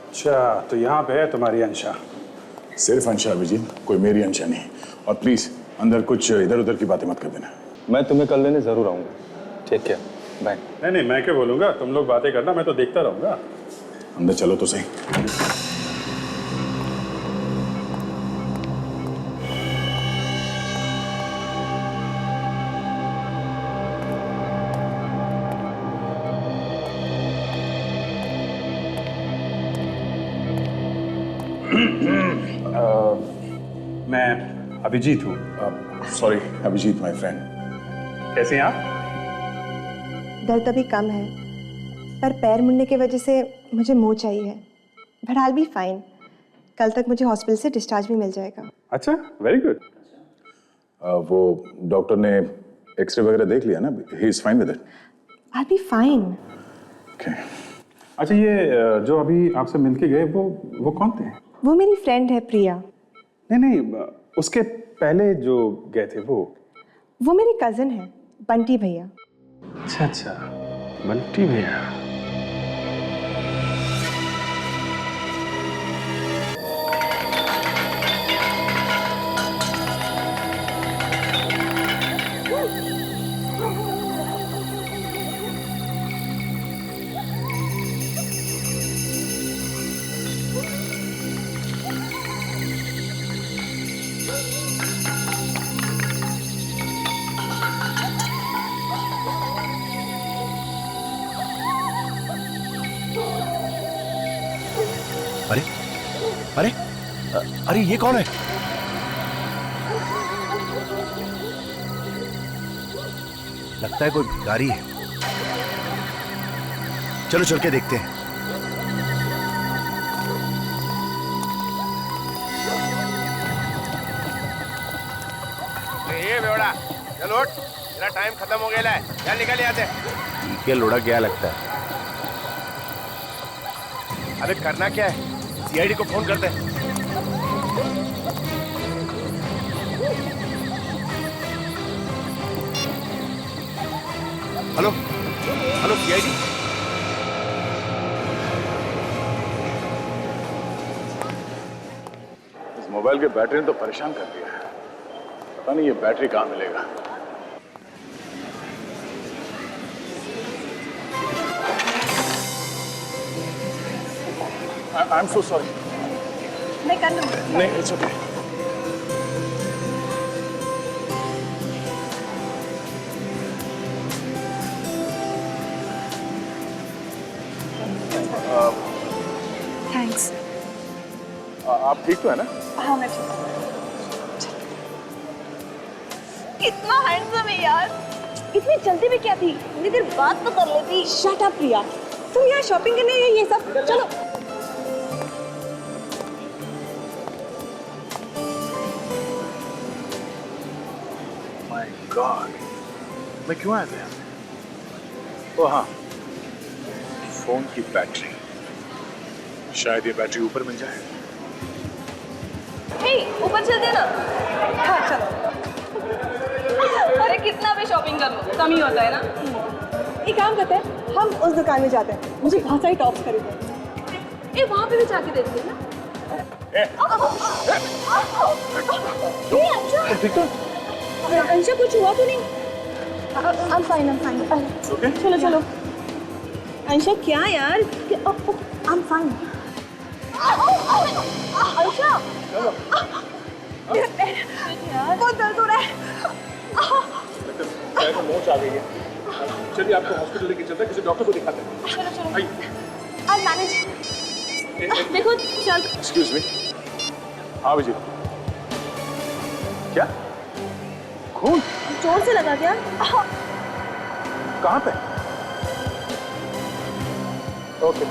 अच्छा, तो यहाँ पे है तुम्हारी अंशा। सिर्फ अंशा अभिजीत, कोई मेरी अंशा नहीं। और प्लीज अंदर कुछ इधर उधर की बातें मत कर देना। मैं तुम्हें कल लेने जरूर आऊंगा। ठीक है, बाय। नहीं, मैं क्या बोलूँगा, तुम लोग बातें करना, मैं तो देखता रहूँगा। अंदर चलो तो सही। मैं अभिजीत हूँ। Sorry Abhijeet, my friend. कैसे हैं आप? दर्द अभी कम है, पर पैर मुड़ने की वजह से मुझे मोह चाहिए। But I will be fine. कल तक मुझे हॉस्पिटल से डिस्चार्ज भी मिल जाएगा। अच्छा, वेरी गुड। वो डॉक्टर ने एक्सरे वगैरह देख लिया ना? He is fine with it. I will be fine. Okay. अच्छा, ये जो अभी आपसे मिलके गए वो कौन थे? वो मेरी फ्रेंड है प्रिया। नहीं, उसके पहले जो गए थे वो मेरी कजन है, बंटी भैया। अच्छा, बंटी भैया। अरे अरे अरे ये कौन है? लगता है कोई भिखारी है। चलो चल के देखते हैं। ये बेवड़ा, चल उठ, तेरा टाइम खत्म हो गया है। चल निकल यहाँ से। ठीक है, लोड़ा क्या लगता है? अरे करना क्या है? सीआईडी को फोन करते हैं। Hello hello CID. इस मोबाइल के बैटरी ने तो परेशान कर दिया है। पता नहीं ये बैटरी कहाँ मिलेगा। I am so sorry. मैं कर लूँगी। नहीं, इट्स ओके। थैंक्स। आप ठीक तो है ना? हाँ, मैं ठीक हूँ। कितना हैंडसम है यार। इतनी जल्दी में क्या थी? इतनी देर बात तो कर लेती। शट अप प्रिया। तुम यहाँ शॉपिंग करने आई ये सब? चलो। माय गॉड, मैं क्यों आया था यहाँ? ओह हाँ, फोन की बैटरी। शायद ये बैटरी ऊपर मिल जाए। हे, ऊपर चलते ना। हाँ चलो। अरे कितना भी शॉपिंग कर लो कम ही होता है ना। एक काम करते हैं, हम उस दुकान में जाते हैं। मुझे बहुत सारी टॉप्स खरीदने। ए वहाँ पे भी जाके देखते हैं ना। अंशा कुछ हुआ तो नहीं? I'm fine. चलो चलो। अंशा क्या यार? I'm fine. अंशा बहुत दर्द हो रहा है। मोच आ गई है। चलिए आपको हॉस्पिटल लेके चलते हैं, किसी डॉक्टर को दिखाते हैं। चलो आइए। I'll manage। देखो चल। Excuse me. हाँ विजय। क्या? खून? जोर से लगा क्या? कहाँ पे? ओके,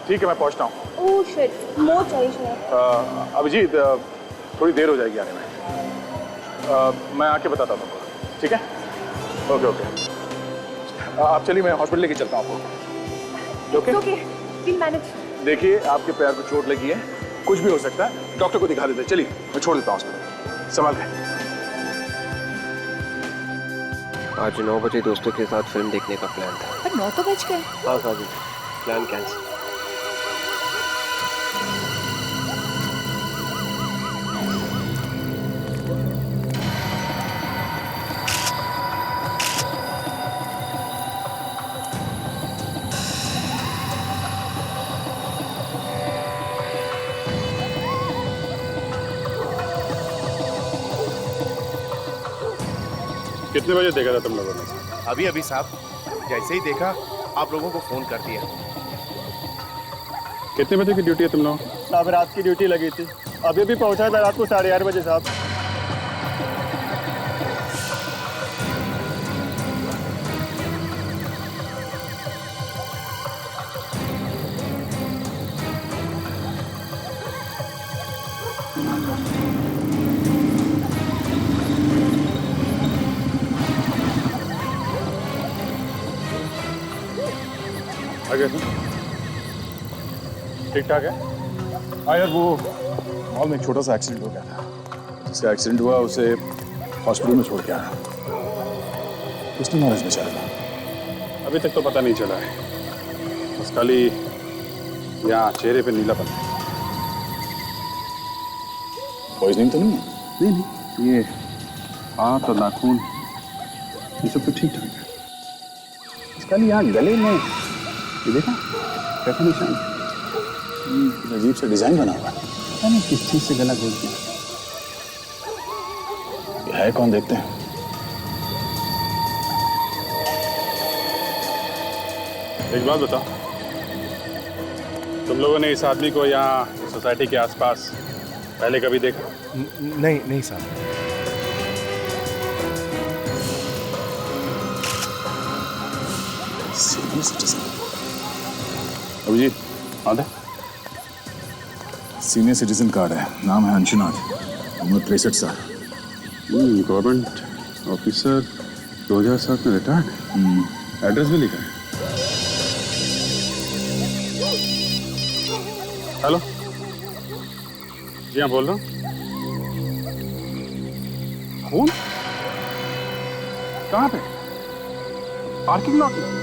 ठीक है, मैं पहुँचता हूँ। ओह शिट, मोच आई शायद। अभिजीत, थोड़ी देर हो जाएगी आने में। मैं आके बताता हूँ तुमको, ठीक है? ओके। आप चलिए, मैं हॉस्पिटल लेके चलता हूँ आपको। ओके? Okay, we'll manage। देखिए, आपके पैर को चोट लगी है, कुछ भी हो सकता है, डॉक्टर को दिखा देते हैं। चलिए, मैं छोड़ देता हूँ हॉस्पिटल। संभाल के। आज 9 बजे दोस्तों के साथ फिल्म देखने का प्लान था। पर 9 तो बज गए। हाँ साजिद, प्लान कैंसिल। कितने बजे देखा था तुम लोगों ने? अभी अभी साहब, जैसे ही देखा आप लोगों को फोन कर दिया। कितने बजे की ड्यूटी है तुम लोग? साहब रात की ड्यूटी लगी थी, अभी भी पहुंचा था रात को 8:30 बजे साहब। आगे तुम ठीक ठाक है? हाँ यार, वो मॉल में एक छोटा सा एक्सीडेंट हो गया था। जिसका एक्सीडेंट हुआ उसे हॉस्पिटल में छोड़ के आया। उसने नॉलेज में चला था। अभी तक तो पता नहीं चला है, बस खाली यहाँ चेहरे पे नीलापन है। पॉइजनिंग तो नहीं है? नहीं नहीं, ये हाथ और नाखून ये सब तो ठीक ठाक है। खाली यहाँ गले में ये देखा कैसा निशान, अजीब सा डिजाइन बना हुआ है। पता नहीं किस चीज से गला घोल दिया। ये है कौन, देखते हैं। एक बात बताओ, तुम लोगों ने इस आदमी को यहाँ सोसाइटी के आसपास पहले कभी देखा? नहीं नहीं साहब। सीनियर सिटीजन अभिजीत, आधा सीनियर सिटीजन कार्ड है, नाम है अंशुनाथ, उम्र 63 साल, गवर्नमेंट ऑफिसर, 2007 में रिटायर्ड, एड्रेस भी लिखा है। हेलो जी हाँ, बोल रहा हूँ। खून कहाँ पे? पार्किंग लॉट में?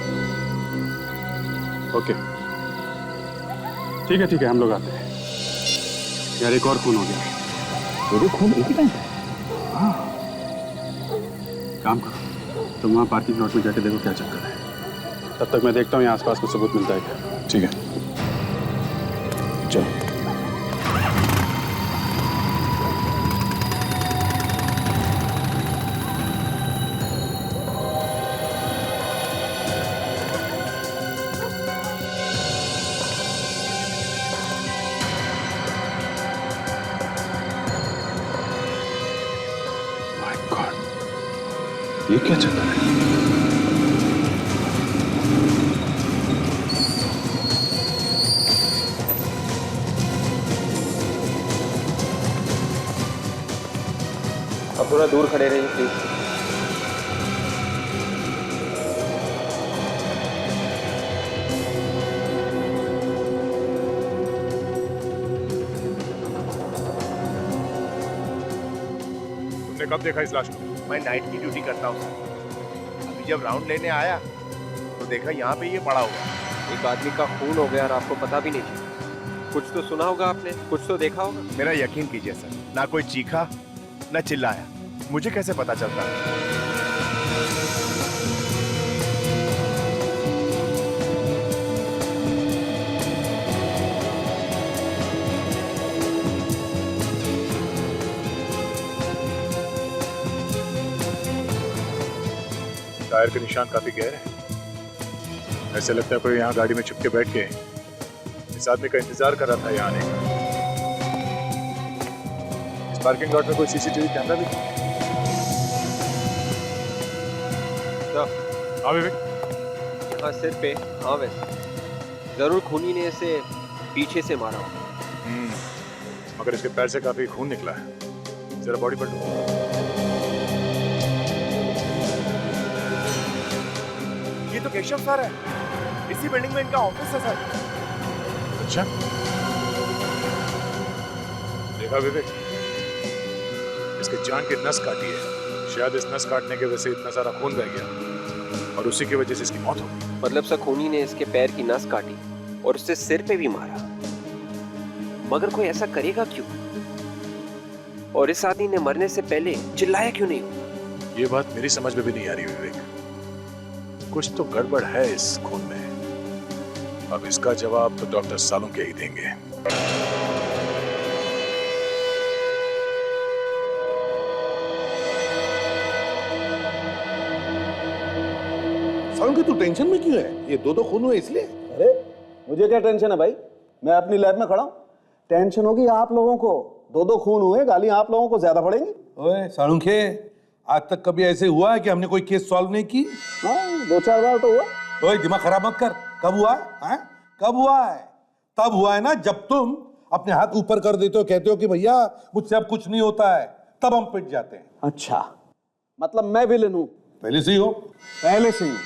ओके ठीक है, हम लोग आते हैं। यार एक और खून हो गया। दो खून एक ही टाइम? हाँ, काम करो, तुम वहाँ पार्किंग लॉट में जाके देखो क्या चक्कर है। तब तक मैं देखता हूँ यहाँ आसपास कुछ सबूत मिलता है क्या। ठीक है, चलो। ये क्या चक्कर है? अब थोड़ा दूर खड़े रहिए प्लीज। तुमने कब देखा इस लाश को? मैं नाइट की ड्यूटी करता हूँ। अभी जब राउंड लेने आया तो देखा यहाँ पे ये पड़ा हुआ। एक आदमी का खून हो गया और आपको पता भी नहीं चला। कुछ तो सुना होगा आपने, कुछ तो देखा होगा। मेरा यकीन कीजिए सर, ना कोई चीखा ना चिल्लाया, मुझे कैसे पता चलता? टायर के निशान काफी गहरे हैं। ऐसे लगता है कोई यहाँ गाड़ी में छुप के बैठ के इस आदमी का इंतजार कर रहा था यहाँ आने का। इस पार्किंग लॉट में कोई सीसीटीवी कैमरा भी नहीं। हाँ विवेक। हाँ सिर पे, हाँ वैसे जरूर खूनी ने इसे पीछे से मारा होगा। मगर इसके पैर से काफी खून निकला है। जरा बॉडी पर ये तो केशव सर है, इसी बिल्डिंग में इनका ऑफिस है सर। अच्छा देखा विवेक, इसके जान की नस काटी है। शायद इस नस काटने की वजह से इतना सारा खून बह गया और उसी की वजह से इसकी मौत हो गई। मतलब सर खूनी ने इसके पैर की नस काटी और उससे सिर पे भी मारा, मगर कोई ऐसा करेगा क्यों? और इस आदमी ने मरने से पहले चिल्लाया क्यों नहीं? ये बात मेरी समझ में भी नहीं आ रही विवेक। कुछ तो गड़बड़ है इस खून में। अब इसका जवाब तो डॉक्टर सालुंके ही देंगे। सारुण की तू टेंशन में क्यों है? ये दो खून हुए इसलिए? अरे मुझे क्या टेंशन है भाई, मैं अपनी लैब में खड़ा हूं। टेंशन होगी आप लोगों को, दो खून हुए, गालियां आप लोगों को ज्यादा पड़ेंगी। ओए सारुण के, आज तक कभी ऐसे हुआ है कि हमने कोई केस सॉल्व नहीं की? हाँ 2-4 बार तो हुआ। ओए दिमाग खराब मत कर। कब हुआ है? कब हुआ है? तब हुआ है ना जब तुम अपने हाथ ऊपर कर देते हो, कहते हो कि भैया मुझसे अब कुछ नहीं होता है, तब हम पिट जाते हैं। अच्छा, मतलब मैं विलेन हूं? पहले से ही हो। पहले से ही।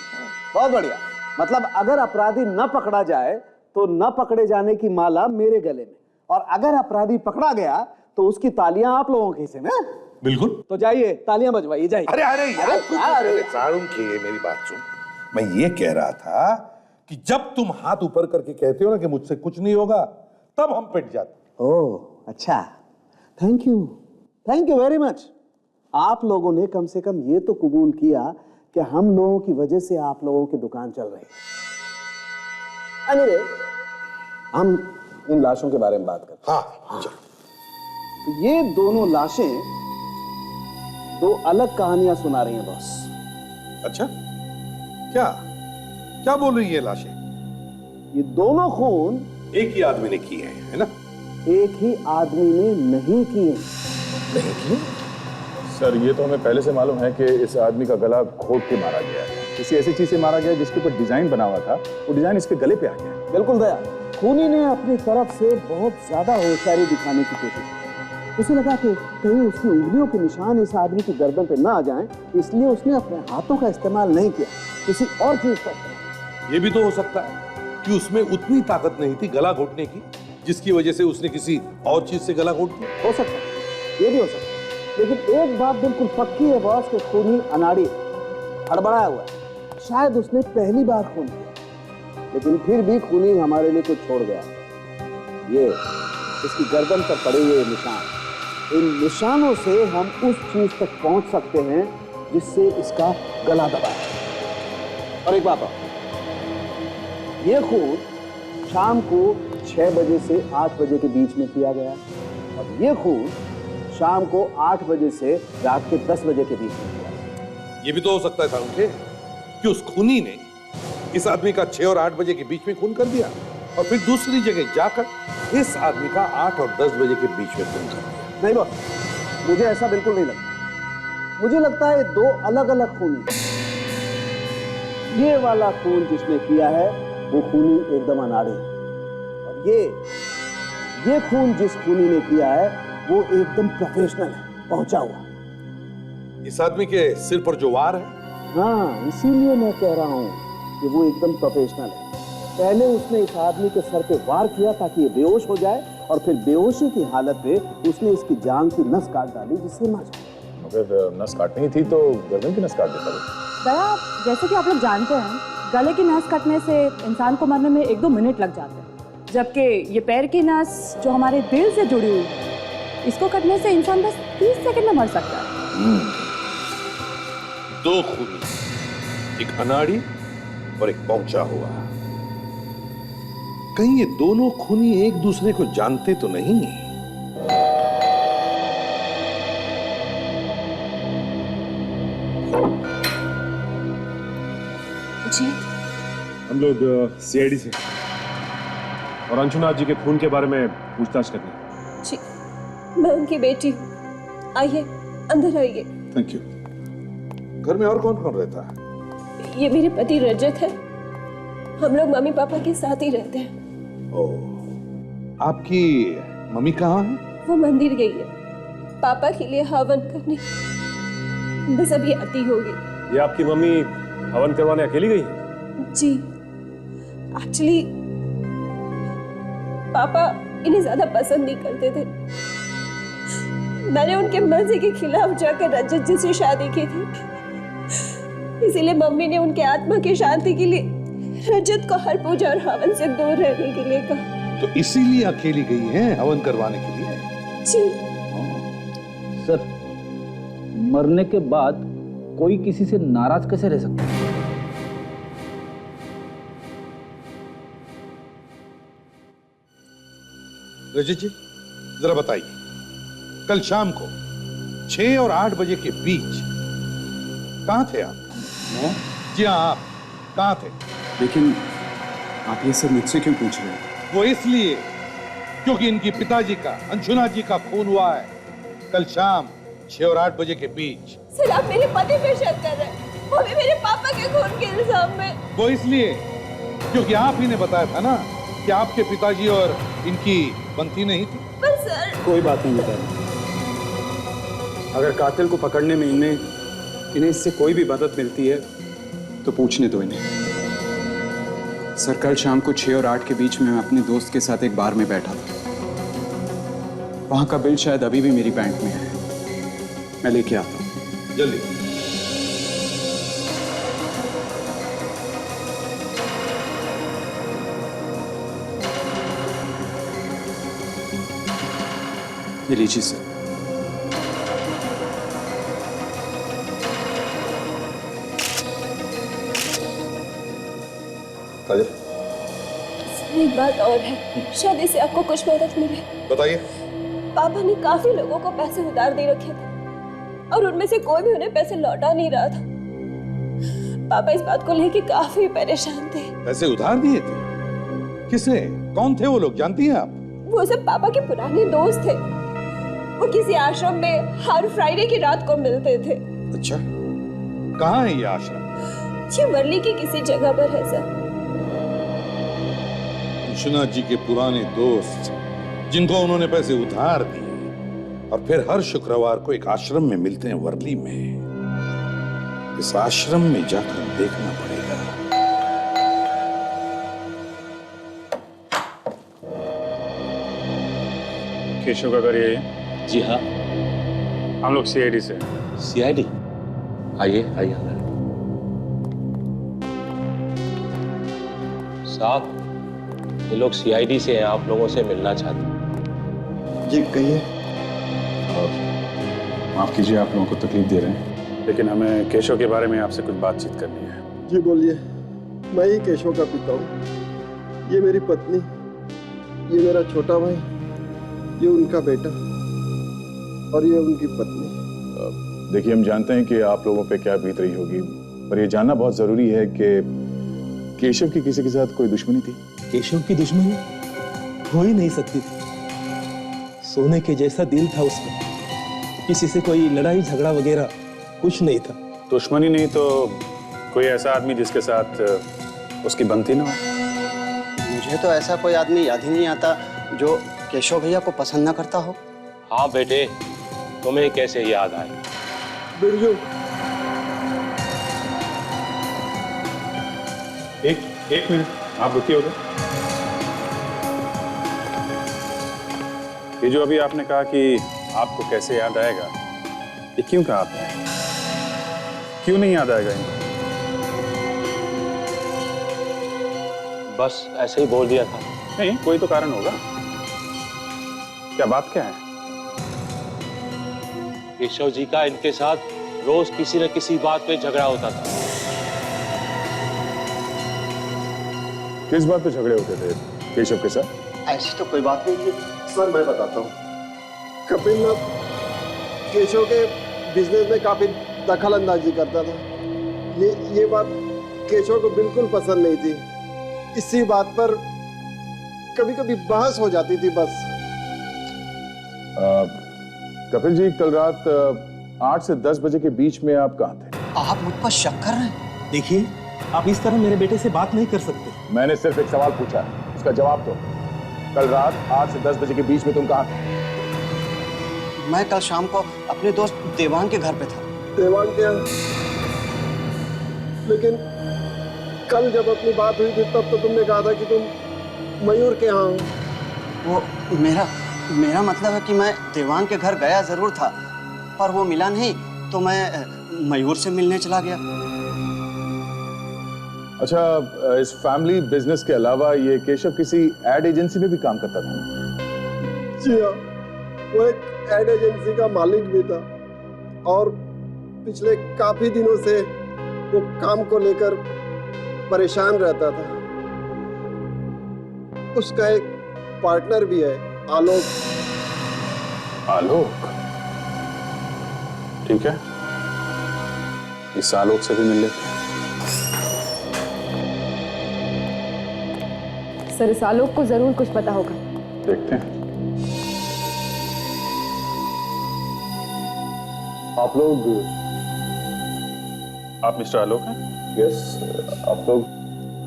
बहुत बढ़िया। मतलब अगर अपराधी न पकड़ा जाए तो न पकड़े जाने की माला मेरे गले में, और अगर अपराधी पकड़ा गया तो उसकी तालियां आप लोगों के हिस्से में। बिल्कुल। तो जाइए तालियां बजवाइए, जाइए। अरे अरे अरे सारुण के, मेरी बात सुन। मैं ये कह रहा था कि जब तुम हाथ ऊपर करके कहते हो ना कि मुझसे कुछ नहीं होगा, तब हम पिट जाते। ओह अच्छा, थैंक यू वेरी मच। आप लोगों ने कम से कम ये तो कबूल किया कि हम लोगों की वजह से आप लोगों की दुकान चल रही है। अनिरे, हम इन लाशों के बारे में बात करते हैं। हाँ चलो। तो ये दोनों लाशें दो अलग कहानियां सुना रही हैं बॉस। अच्छा, क्या क्या बोल रही है लाशें? ये दोनों खून एक ही आदमी ने किए हैं, है ना? एक ही आदमी ने नहीं किए। नहीं किए? सर ये तो हमें पहले से मालूम है कि इस आदमी का गला घोट के मारा गया है। किसी ऐसी चीज से मारा गया जिसके ऊपर डिजाइन बना हुआ था, वो डिजाइन इसके गले पे आ गया। बिल्कुल दया, खूनी ने अपनी तरफ से बहुत ज्यादा होशियारी दिखाने की कोशिश की। उसे लगा कि कहीं उसकी उंगलियों के निशान इस आदमी की गर्दन पे ना आ जाएं, इसलिए उसने अपने हाथों का इस्तेमाल नहीं किया, किसी और चीज का इस्तेमाल। ये भी तो हो सकता है कि उसमें उतनी ताकत नहीं थी गला घोटने की, जिसकी वजह से उसने किसी और चीज से गला घोट दिया। हो सकता है, ये भी हो सकता है। लेकिन एक बात बिल्कुल पक्की है बॉस कि खूनी अनाड़ी हड़बड़ाया हुआ है। शायद उसने पहली बार खून किया, लेकिन फिर भी खूनी हमारे लिए कुछ छोड़ गया। ये इसकी गर्दन पर पड़े हुए निशान, इन निशानों से हम उस चीज तक पहुंच सकते हैं जिससे इसका गला दबा है। और एक बात और, ये खून शाम को 6 बजे से 8 बजे के बीच में किया गया, और ये खून शाम को 8 बजे से रात के 10 बजे के बीच में किया। ये भी तो हो सकता है सारुण के कि उस खूनी ने इस आदमी का 6 और 8 बजे के बीच में खून कर दिया, और फिर दूसरी जगह जाकर इस आदमी का 8 और 10 बजे के बीच में खून कर दिया। नहीं बॉस, मुझे ऐसा बिल्कुल नहीं लगता। मुझे लगता है 2 अलग अलग खूनी। ये वाला खून जिसने किया है वो खूनी एकदम अनाड़ी है, और ये खून जिस खूनी ने किया है वो एकदम प्रोफेशनल है, पहुंचा हुआ। इस आदमी के सिर पर जो वार है, हाँ इसीलिए मैं कह रहा हूं कि वो एकदम प्रोफेशनल है। पहले उसने इस आदमी के सर पे वार किया ताकि ये बेहोश हो जाए, और फिर बेहोशी की हालत में उसने इसकी जान की नस काट डाली जिससे मर जाए। अगर नस काटनी थी तो गर्दन की नस काट देता वो। दया, जैसे कि आप लोग जानते हैं, गले की नस कटने से इंसान को मरने में 1-2 मिनट लग जाते हैं, जबकि ये पैर की नस जो हमारे दिल से जुड़ी हुई है, इसको कटने से इंसान बस 30 सेकंड में मर सकता है। 2 खूनी, एक अनाड़ी और एक पहुंचा हुआ। कहीं ये दोनों खूनी एक दूसरे को जानते तो नहीं? जी हम लोग सीआईडी से और अंशुनाथ जी के खून के बारे में पूछताछ करनी। जी, मैं उनकी बेटी हूँ। आइए अंदर आइए। Thank you. घर में और कौन कौन रहता है? ये मेरे पति रजत है, हम लोग मम्मी पापा के साथ ही रहते हैं। ओह, आपकी मम्मी कहाँ है? वो मंदिर गई है पापा के लिए हवन करने, बस अभी आती होगी। ये आपकी मम्मी हवन करवाने अकेली गई है? जी, एक्चुअली पापा इन्हें ज्यादा पसंद नहीं करते थे। मैंने उनके मर्जी के खिलाफ जाकर रजत जी से शादी की थी, इसीलिए मम्मी ने उनके आत्मा की शांति के लिए रजत को हर पूजा और हवन से दूर रहने के लिए कहा। तो इसीलिए अकेली गई हैं हवन करवाने के लिए? जी सर, मरने के बाद कोई किसी से नाराज कैसे रह सकता है? रजत जी जरा बताइए, कल शाम को 6 और 8 बजे के बीच कहां थे आप? मैं? जी हाँ आप। कहाँ थे? लेकिन आप ये सब मुझसे क्यों पूछ रहे हैं? वो इसलिए क्योंकि इनकी पिताजी का, अंशुना जी का खून हुआ है कल शाम 6 और 8 बजे के बीच। सर आप मेरे पति पे शक कर रहे हैं, वो भी मेरे पापा के खून के इल्जाम में। वो इसलिए क्योंकि आप ही ने बताया था ना कि आपके पिताजी और इनकी बनती नहीं थी। पर सर कोई बात नहीं बता। अगर कातिल को पकड़ने में इन्हें इससे कोई भी मदद मिलती है तो पूछने दो इन्हें। सर कल शाम को 6 और 8 के बीच में मैं अपने दोस्त के साथ एक बार में बैठा था। वहां का बिल शायद अभी भी मेरी बैंक में है, मैं लेके आता हूं। जल्दी। ये लीजिए सर। काजल, एक बात और है, शायद इससे आपको कुछ मदद मिले। बताइए। पापा ने काफी लोगों को पैसे उधार दे रखे थे और उनमें से कोई भी उन्हें पैसे लौटा नहीं रहा था। पापा इस बात को लेकर काफी परेशान थे। पैसे उधार दिए थे? किसे? कौन थे वो लोग, जानती हैं आप? वो सब पापा के पुराने दोस्त थे। वो किसी आश्रम में हर फ्राइडे की रात को मिलते थे। अच्छा, कहाँ है ये आश्रम? ये वर्ली की किसी जगह पर है सर। अंशुना जी के पुराने दोस्त जिनको उन्होंने पैसे उधार दिए और फिर हर शुक्रवार को एक आश्रम में मिलते हैं वर्ली में। इस आश्रम में जाकर देखना पड़ेगा। केशव का घर यही है? जी हाँ। हम लोग सीआईडी से। सीआईडी? आइए आइए अंदर। साहब, ये लोग सीआईडी से हैं, आप लोगों से मिलना चाहते हैं। जी कहिए। माफ कीजिए आप लोगों को तकलीफ दे रहे हैं, लेकिन हमें केशव के बारे में आपसे कुछ बातचीत करनी है। जी बोलिए। मैं ही केशव का पिता हूँ। ये मेरी पत्नी, ये मेरा छोटा भाई, ये उनका बेटा और ये उनकी पत्नी। देखिए हम जानते हैं कि आप लोगों पे क्या बीत रही होगी, पर ये जानना बहुत जरूरी है कि केशव की किसी के साथ कोई दुश्मनी थी? केशव की दुश्मनी हो ही नहीं सकती थी। सोने के जैसा दिल था उसका, किसी से कोई लड़ाई झगड़ा वगैरह कुछ नहीं था। दुश्मनी नहीं तो कोई ऐसा आदमी जिसके साथ उसकी बनती ना हो? मुझे तो ऐसा कोई आदमी याद ही नहीं आता जो केशव भैया को पसंद न करता हो। हाँ बेटे, तुम्हें कैसे याद आए? बिरजू, एक मिनट आप रुकिए उधर। ये जो अभी आपने कहा कि आपको कैसे याद आएगा, ये क्यों कहा आपने? क्यों नहीं याद आएगा इनको? बस ऐसे ही बोल दिया था। नहीं, कोई तो कारण होगा। क्या बात क्या है? केशव जी का इनके साथ रोज किसी न किसी बात पे झगड़ा होता था। किस बात पे झगड़े होते थे केशव के साथ? ऐसी तो कोई बात नहीं थी सर, मैं बताता हूँ। कपिल ना केशव के बिजनेस में काफी दखल अंदाजी करता था। ये बात केशव को बिल्कुल पसंद नहीं थी। इसी बात पर कभी कभी बहस हो जाती थी बस। कपिल जी, कल रात 8 से 10 बजे के बीच में आप कहाँ थे? आप मुझ पर शक कर रहे हैं? देखिए, आप इस तरह मेरे बेटे से बात नहीं कर सकते। मैंने सिर्फ एक सवाल पूछा, उसका जवाब दो। कल रात 8 से 10 बजे के बीच में तुम कहाँ थे? मैं कल शाम को अपने दोस्त देवांग के घर पे था। देवांग के यहाँ? लेकिन कल जब अपनी बात हुई थी तब तो तुमने कहा था कि तुम मयूर के यहाँ हो। वो मेरा मतलब है कि मैं देवांग के घर गया जरूर था, पर वो मिला नहीं तो मैं मयूर से मिलने चला गया। अच्छा, इस फैमिली बिजनेस के अलावा ये केशव किसी एड एजेंसी में भी काम करता था? जी हाँ, वो एक एड एजेंसी का मालिक भी था और पिछले काफी दिनों से वो काम को लेकर परेशान रहता था। उसका एक पार्टनर भी है, आलोक। आलोक? ठीक है, इस आलोक से भी मिल लेते हैं। सर इस आलोक को जरूर कुछ पता होगा। देखते हैं। आप मिस्टर आलोक हैं? यस, आप लोग?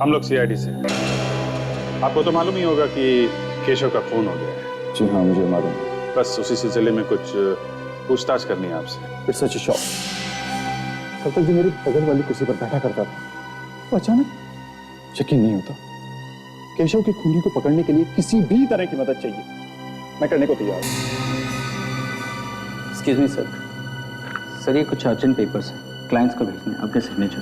हम लोग सीआईडी से हैं। आपको तो मालूम ही होगा कि केशव का खून हो गया है। जी हाँ, मुझे मालूम। बस उसी सिलसिले में कुछ पूछताछ करनी है आपसे। It's such a shock. कल तक जो मेरी बगल वाली कुर्सी पर बैठा करता था, वो अचानक यकीन नहीं होता। केशव के खूनी को पकड़ने के लिए किसी भी तरह की मदद चाहिए, मैं करने को तैयार हूँ। एक्सक्यूज मी सर, सर ये कुछ अर्जेंट पेपर्स हैं, क्लाइंट्स को भेजने हैं, आपके signature.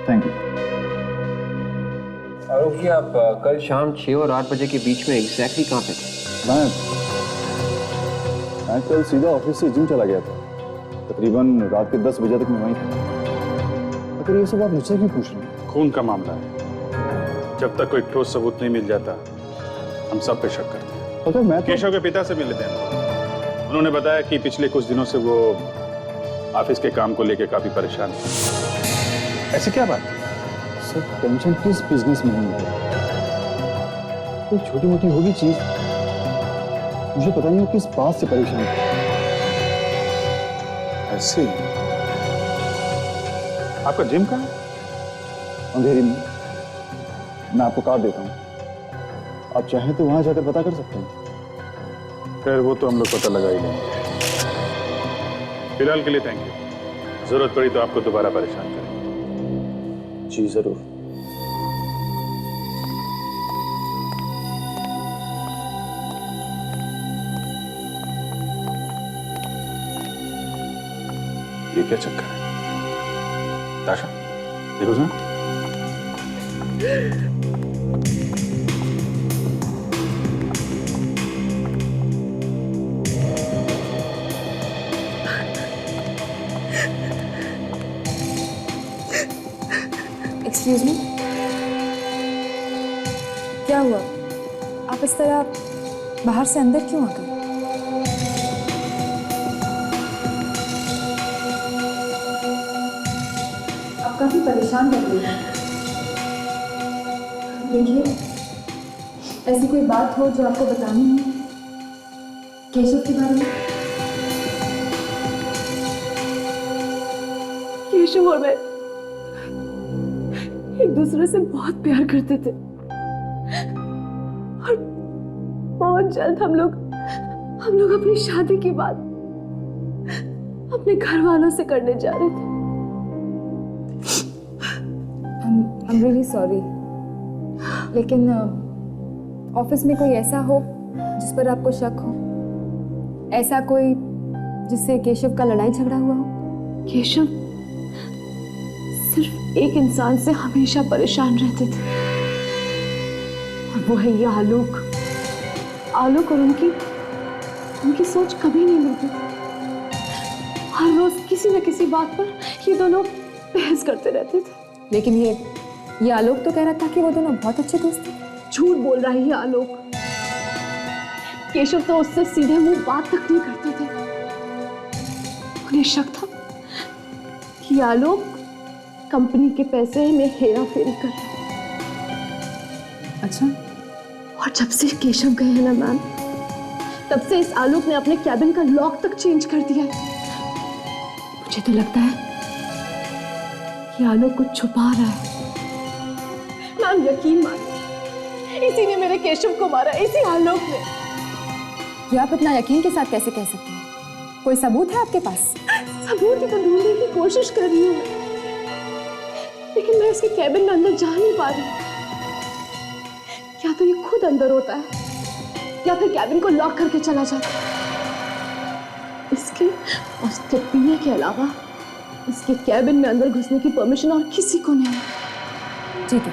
Thank you. Alok ji, आप कल शाम 6 और 8 बजे के बीच में एग्जैक्टली कहाँ पे थे? मैं कल सीधा ऑफिस से जिम चला गया था। तकरीबन रात के 10 बजे तक मैं वहीं था। अगर ये सब आप मुझसे क्यों पूछ रहे हैं? खून का मामला है। जब तक कोई ठोस सबूत नहीं मिल जाता, हम सब पे शक करते हैं। अगर मैं केशव के पिता से मिले थे, उन्होंने बताया कि पिछले कुछ दिनों से वो ऑफिस के काम को लेकर काफी परेशान है। ऐसी क्या बात? सर, टेंशन किस बिजनेस में नहीं है? कोई छोटी मोटी होगी चीज, मुझे पता नहीं वो किस बात से परेशान है। ऐसे आपका जिम कहाँ है? अंधेरी में। मैं आपको कार्ड देता हूँ, आप चाहें तो वहां जाकर पता कर सकते हैं। खैर वो तो हम लोग पता लगा ही लेंगे। फिलहाल के लिए थैंक यू। जरूरत पड़ी तो आपको दोबारा परेशान करेंगे। जी जरूर। ये क्या चक्कर है? ताशा, देखो जरा। एक्सक्यूज मी, क्या हुआ? आप इस तरह बाहर से अंदर क्यों आ गए? आप काफी परेशान लग रही हैं। देखिए, ऐसी कोई बात हो जो आपको बतानी है केशव के बारे में? केशव और मैं एक दूसरे से बहुत प्यार करते थे और बहुत जल्द हम लोग अपनी शादी की बात अपने घर वालों से करने जा रहे थे। I'm really sorry, लेकिन ऑफिस में कोई ऐसा हो जिस पर आपको शक हो? ऐसा कोई जिससे केशव का लड़ाई झगड़ा हुआ हो? केशव सिर्फ एक इंसान से हमेशा परेशान रहते थे और वो है ये आलोक। आलोक और उनकी सोच कभी नहीं मिलती थी। हर रोज किसी न किसी बात पर ये दोनों बहस करते रहते थे। लेकिन ये आलोक तो कह रहा था कि वो दोनों बहुत अच्छे दोस्त थे। झूठ बोल रहा है ये आलोक। केशव तो उससे सीधे मुंह बात तक नहीं करते थे। उन्हें शक था कि आलोक कंपनी के पैसे में हेरा फेरी कर रहा है। अच्छा। और जब से केशव गए हैं ना मैम, तब से इस आलोक ने अपने कैबिन का लॉक तक चेंज कर दिया है। मुझे तो लगता है कि आलोक कुछ छुपा रहा है। मैम यकीन मानिए, इसी ने मेरे केशव को मारा, इसी आलोक ने। ये आप इतना यकीन के साथ कैसे कह सकते हैं? कोई सबूत है आपके पास? सबूत ही तो ढूंढने की कोशिश कर रही हूँ, लेकिन मैं उसके कैबिन में अंदर जा नहीं पा रही। या तो ये खुद अंदर होता है या फिर कैबिन को लॉक करके चला जाता है। इसके और उसके पीने के अलावा इसके कैबिन में अंदर घुसने की परमिशन और किसी को नहीं। ठीक है,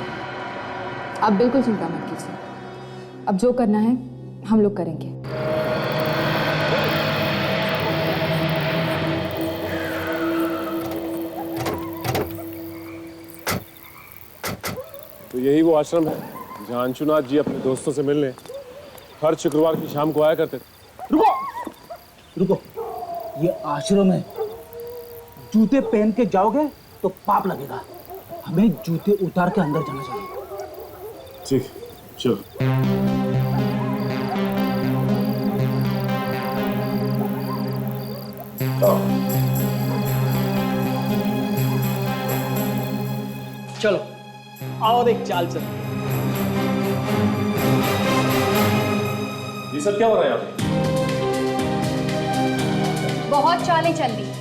आप बिल्कुल चिंता मत कीजिए। अब जो करना है हम लोग करेंगे। तो यही वो आश्रम है जहाँ अंशुनाथ जी अपने दोस्तों से मिलने हर शुक्रवार की शाम को आया करते थे। रुको रुको, ये आश्रम है जूते पहन के जाओगे तो पाप लगेगा। हमें जूते उतार के अंदर जाना चाहिए। ठीक, चलो। चलो और एक चाल चल। ये सब क्या हो रहा है यहाँ पे? बहुत चालें चल रही।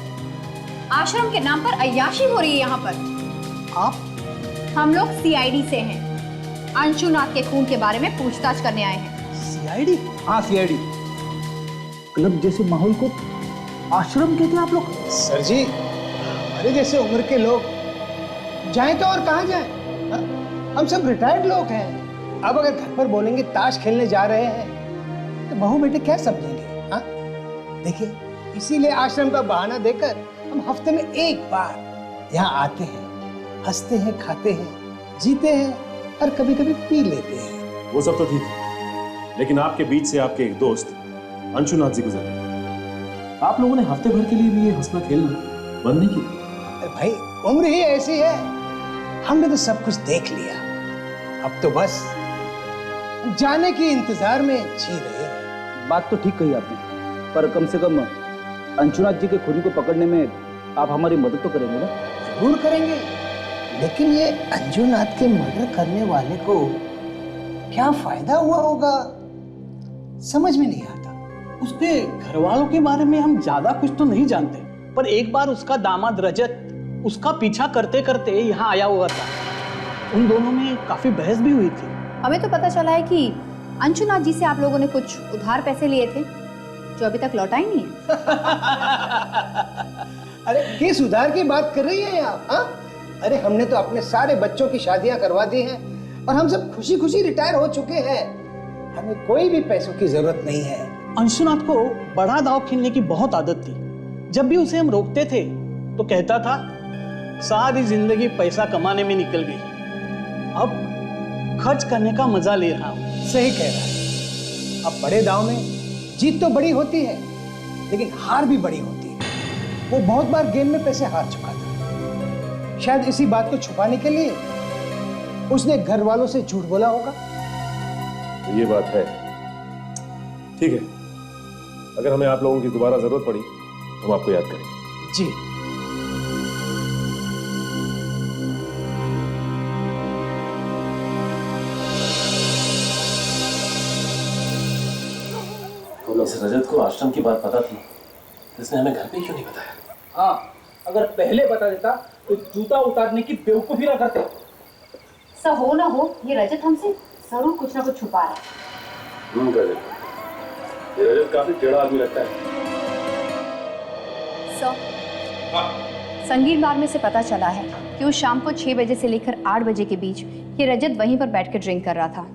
आश्रम के नाम पर अय्याशी हो रही है यहाँ पर। आप? हम लोग सीआईडी से हैं। अंशुनाथ के खून के बारे में पूछताछ करने आए हैं। सीआईडी? हाँ सीआईडी। क्लब जैसे माहौल को आश्रम कहते हैं आप लोग? सर जी, हमारे जैसे उम्र के लोग जाएं तो और कहाँ जाएं? हा? हम सब रिटायर्ड लोग हैं। अब अगर घर पर बोलेंगे ताश खेलने जा रहे हैं तो बहू बेटे क्या समझेंगे? हाँ, देखिए, इसीलिए आश्रम का बहाना देकर हम हफ्ते में एक बार यहाँ आते हैं, हंसते हैं, खाते हैं, जीते हैं और कभी कभी पी लेते हैं। वो सब तो ठीक है, लेकिन आपके बीच से आपके एक दोस्त अंशुनाथ जी गुजर गए। आप लोगों ने हफ्ते भर के लिए भी ये हंसना खेलना बंद नहीं किया? अरे भाई, उम्र ही ऐसी है। हमने तो सब कुछ देख लिया, अब तो बस जाने के इंतजार में जी रहे हैं। बात तो ठीक कही आपने, पर कम से कम अंशुनाथ जी के खूनी को पकड़ने में आप हमारी मदद तो करेंगे ना? जरूर करेंगे, लेकिन ये अंशुनाथ के मर्डर करने वाले को क्या फायदा हुआ होगा, समझ में नहीं आता। उसके घर वालों के बारे में हम ज्यादा कुछ तो नहीं जानते, पर एक बार उसका दामाद रजत उसका पीछा करते करते यहाँ आया हुआ था। उन दोनों में काफी बहस भी हुई थी। हमें तो पता चला है कि अंशुनाथ जी से आप लोगों ने कुछ उधार पैसे लिए थे जो अभी तक लौटा ही नहीं है। अरे किस उधार की बात कर रही हैं आप? हाँ? अरे हमने तो अपने सारे बच्चों की शादियां करवा दी हैं और हम सब खुशी खुशी रिटायर हो चुके हैं। हमें कोई भी पैसों की जरूरत नहीं है। अंशुनाथ को बड़ा दांव खेलने की बहुत आदत थी। जब भी उसे हम रोकते थे तो कहता था सारी जिंदगी पैसा कमाने में निकल गई, अब खर्च करने का मजा ले रहा हूं। सही कह रहा है। अब बड़े दांव में जीत तो बड़ी होती है, लेकिन हार भी बड़ी होती है। वो बहुत बार गेम में पैसे हार चुका था। शायद इसी बात को छुपाने के लिए उसने घर वालों से झूठ बोला होगा। तो ये बात है। ठीक है, अगर हमें आप लोगों की दोबारा जरूरत पड़ी तो हम आपको याद करेंगे। जी। इस रजत को आश्रम की बात पता थी, इसने हमें घर पे क्यों नहीं बताया? हाँ, अगर पहले बता देता तो जूता उतारने की बेवकूफी ना करते। सब हो ना हो, ये रजत हमसे जरूर कुछ ना कुछ छुपा रहा है। रजत, ये रजत काफी टेढ़ा आदमी लगता है। संगीत बार में से पता चला है कि उस शाम को 6 बजे से लेकर 8 बजे के बीच ये रजत वहीं पर बैठ कर ड्रिंक कर रहा था।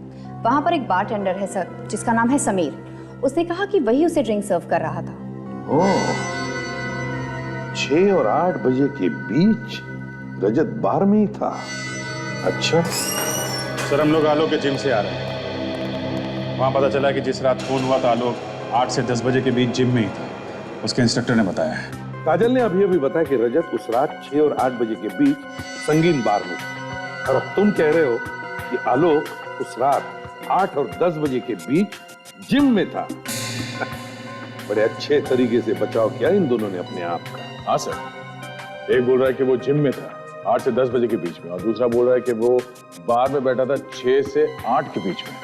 वहां पर एक बारटेंडर है सर, जिसका नाम है समीर। उसने कहा कि वही उसे ड्रिंक सर्व कर रहा था। ओह, 6 और 8 बजे के बीच रजत बार में ही था। अच्छा सर, हम लोग आलोक के जिम से आ रहे हैं। वहां पता चला कि जिस रात खून हुआ था आलोक 8 से 10 बजे के बीच जिम में ही था, उसके इंस्ट्रक्टर ने बताया है। काजल ने अभी बताया कि रजत उस रात 6 और 8 बजे के बीच संगीन बार में था, और अब तुम कह रहे हो कि आलोक उस रात 8 और 10 बजे के बीच जिम में था। बड़े अच्छे तरीके से बचाव किया इन दोनों ने अपने आप का। हाँ सर, एक बोल रहा है कि वो जिम में था 8 से 10 बजे के बीच में, और दूसरा बोल रहा है कि वो बार में बैठा था 6 से 8 के बीच में,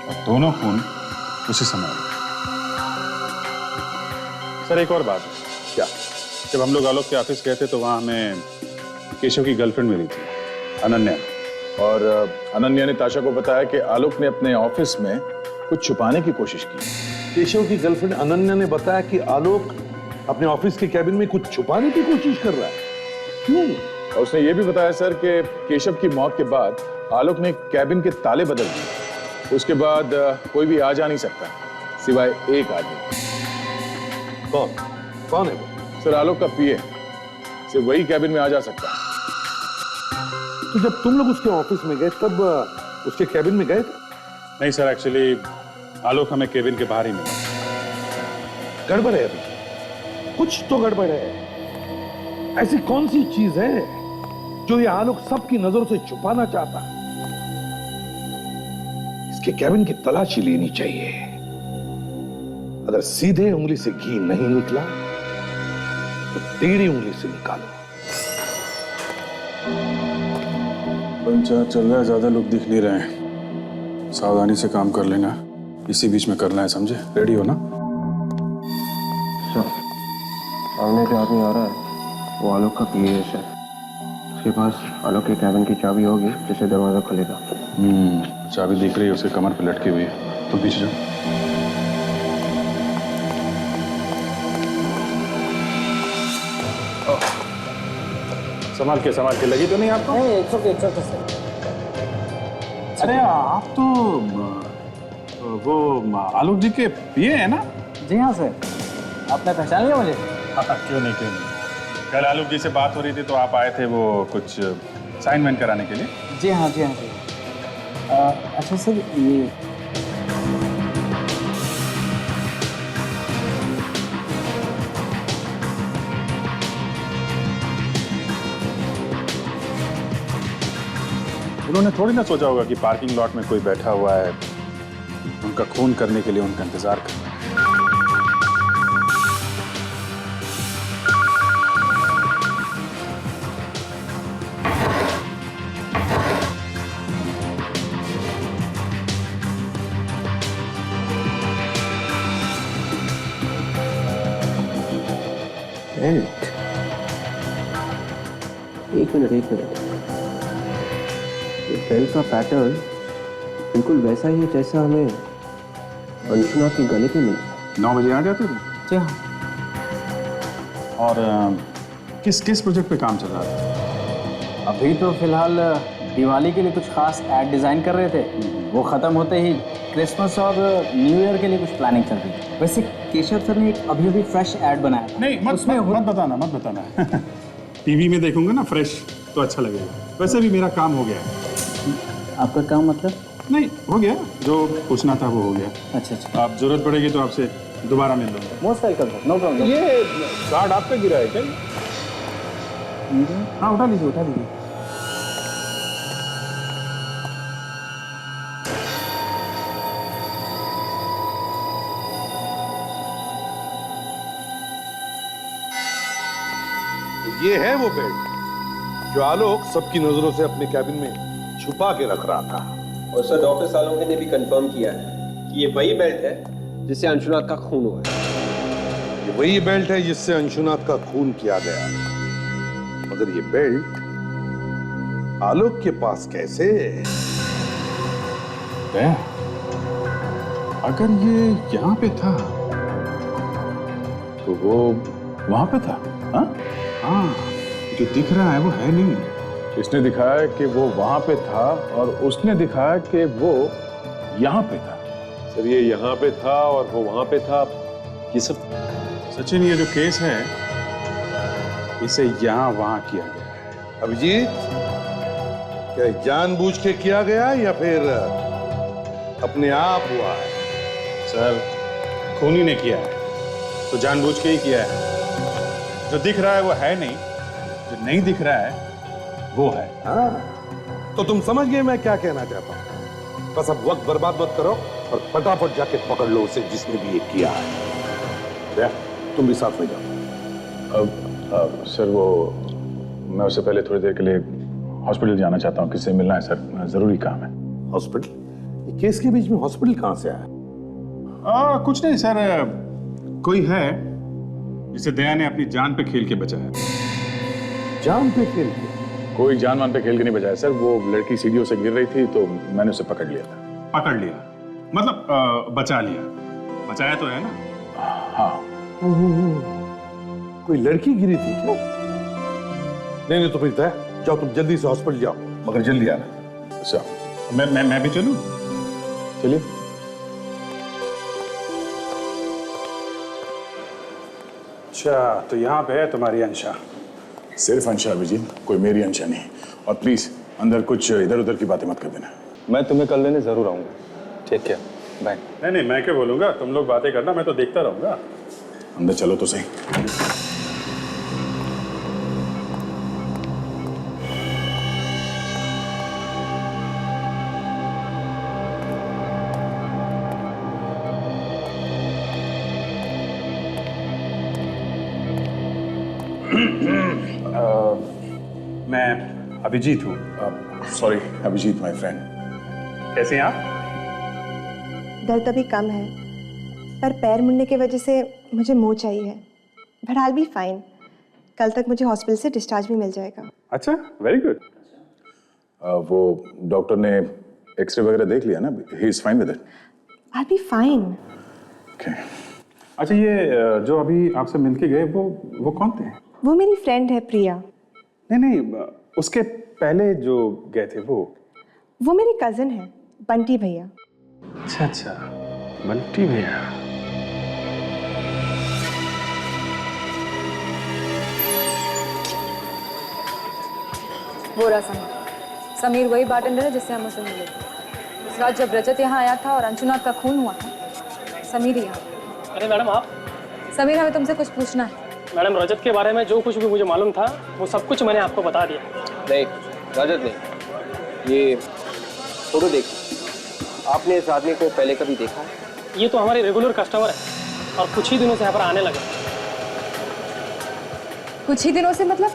और दोनों खून उसी समय। सर एक और बात है। क्या? जब हम लोग आलोक के ऑफिस गए थे तो वहां हमें केशव की गर्लफ्रेंड मिली थी, अनन्या, और अनन्या ने ताशा को बताया कि आलोक ने अपने ऑफिस में कुछ छुपाने की कोशिश की। केशव की गर्लफ्रेंड अनन्या ने बताया कि आलोक अपने ऑफिस के कैबिन में कुछ छुपाने की कोशिश कर रहा है। क्यों? और उसने ये भी बताया सर कि केशव की मौत के बाद आलोक ने कैबिन के ताले बदल दिए। उसके बाद कोई भी आ जा नहीं सकता सिवाय एक आदमी। कौन? कौन है वो? सर आलोक का पीए, सिर्फ वही कैबिन में आ जा सकता है। तो जब तुम लोग उसके ऑफिस में गए तब उसके कैबिन में गए थे? नहीं सर, एक्चुअली आलोक हमें केबिन के बाहर ही मिला। गड़बड़ है अभी, कुछ तो गड़बड़ है। ऐसी कौन सी चीज है जो ये आलोक सबकी नजरों से छुपाना चाहता है? इसके कैबिन की तलाशी लेनी चाहिए। अगर सीधे उंगली से घी नहीं निकला तो टेढ़ी उंगली से निकालो। पंचायत चल रहा है, ज्यादा लोग दिख नहीं रहे हैं, सावधानी से काम कर लेना, इसी बीच में करना है, समझे? रेडी हो ना? सर, सामने जो आदमी आ रहा है वो आलोक का पीए है सर। उसके पास आलोक के कैबिन की चाबी होगी जिससे दरवाजा खुलेगा। चाबी दिख रही है, उसके कमर पे लटकी हुई है। तो पीछे जाओ। संभाल के लगी तो नहीं आपको? अरे आप तो वो आलोक जी के पीए हैं ना? जी हाँ सर, आपने पहचान लिया मुझे? क्यों नहीं। कल आलोक जी से बात हो रही थी तो आप आए थे वो कुछ साइन कराने के लिए। जी हाँ। अच्छा सर, ये उन्होंने थोड़ी ना सोचा होगा कि पार्किंग लॉट में कोई बैठा हुआ है, उनका खून करने के लिए उनका इंतजार करना है। एक मिनट। बेल्ट का पैटर्न बिल्कुल वैसा ही है जैसा हमें अंशुनाथ के गले पे मिला। 9 बजे आ जाते थे? जी हाँ। और किस प्रोजेक्ट पे काम चल रहा था? अभी तो फिलहाल दिवाली के लिए कुछ खास एड डिजाइन कर रहे थे, वो खत्म होते ही क्रिसमस और न्यू ईयर के लिए कुछ प्लानिंग चल रही है। वैसे केशव सर ने एक अभी फ्रेश एड बनाया था। नहीं, मत बताना। टीवी में देखूंगा ना फ्रेश तो अच्छा लगेगा। वैसे भी मेरा काम हो गया है। आपका काम मतलब? नहीं, हो गया, जो पूछना था वो हो गया। अच्छा। आप जरूरत पड़ेगी तो आपसे दोबारा मिल लूंगा। Most welcome sir, no problem. ये कार्ड आपका गिरा है क्या? हाँ, उठा लीजिए। ये है वो बेल्ट जो आलोक सबकी नजरों से अपने कैबिन में छुपा के रख रहा था। और सर, डॉक्टर सालोंके ने भी कंफर्म किया है कि ये वही बेल्ट है जिससे अंशुनाथ का खून हुआ है। ये वही बेल्ट है जिससे अंशुनाथ का खून किया गया। मगर ये बेल्ट आलोक के पास कैसे? अगर ये यहाँ पे था तो वो वहां पे था। हाँ, जो दिख रहा है वो है नहीं। इसने दिखाया कि वो वहां पे था और उसने दिखाया कि वो यहाँ पे था। सर, ये यहाँ पे था और वो वहां पे था, ये सब। सचिन, ये जो केस है इसे यहाँ वहां किया गया है। अभिजीत, क्या जानबूझ के किया गया या फिर अपने आप हुआ है? सर, खूनी ने किया है तो जानबूझ के ही किया है। जो दिख रहा है वो है नहीं, जो नहीं दिख रहा है वो है। हाँ, तो तुम समझ गए मैं क्या कहना चाहता हूं। बस अब वक्त बर्बाद मत करो और फटाफट जाके पकड़ लो उसे जिसने भी ये किया है। तुम भी साथ में जाओ। अब सर, वो मैं उससे पहले थोड़ी देर के लिए हॉस्पिटल जाना चाहता हूँ। किससे मिलना है सर? जरूरी काम है। हॉस्पिटल? ये केस के बीच में हॉस्पिटल कहां से आया? कुछ नहीं सर, कोई है जिसे दया ने अपनी जान पे खेल के बचाया। जान पे खेल के? कोई जान मान पे खेल के नहीं बचाया सर। वो लड़की सीढ़ियों से गिर रही थी तो मैंने उसे पकड़ लिया था। पकड़ लिया मतलब बचा लिया। बचाया तो है ना? हाँ। कोई लड़की गिरी थी क्या? नहीं तो फिर तय जाओ, तुम जल्दी से हॉस्पिटल जाओ, मगर जल्दी आना। अच्छा, मैं भी चलूं? चलिए। अच्छा, तो यहाँ पे है तुम्हारी अंशा। सिर्फ अंशा अभिजीत, कोई मेरी अंशा नहीं। और प्लीज अंदर कुछ इधर उधर की बातें मत कर देना। मैं तुम्हें कल लेने जरूर आऊंगा। ठीक है, बाय। नहीं, मैं क्या बोलूंगा, तुम लोग बातें करना, मैं तो देखता रहूंगा। अंदर चलो तो सही। मैं अभिजीत हूँ। Sorry Abhijeet, my friend. कैसे हैं आप? दर्द अभी कम है, पर पैर मुड़ने की वजह से मुझे मोच चाहिए। But I be fine. कल तक मुझे हॉस्पिटल से डिस्चार्ज भी मिल जाएगा। अच्छा, वेरी गुड। वो डॉक्टर ने एक्सरे वगैरह देख लिया ना? He is fine with it. I be fine. Okay. अच्छा, ये जो अभी आपसे मिलके गए वो कौन थे? वो मेरी फ्रेंड है प्रिया। नहीं, उसके पहले जो गए थे वो मेरी कजन है, बंटी भैया। अच्छा, बंटी भैया। वो रहा समीर वही बार्टेंडर है जिससे हम उसे मिले थे। उस रात जब रजत यहाँ आया था और अंशुनाथ का खून हुआ था, समीर ही यहाँ। अरे मैडम आप? समीर, हमें तुमसे कुछ पूछना है। मैडम, रजत के बारे में जो कुछ भी मुझे मालूम था वो सब कुछ मैंने आपको बता दिया। नहीं रजत नहीं, ये फोटो देखिए। आपने इस आदमी को पहले कभी देखा है? ये तो हमारे रेगुलर कस्टमर है और कुछ ही दिनों से यहाँ पर आने लगे। कुछ ही दिनों से मतलब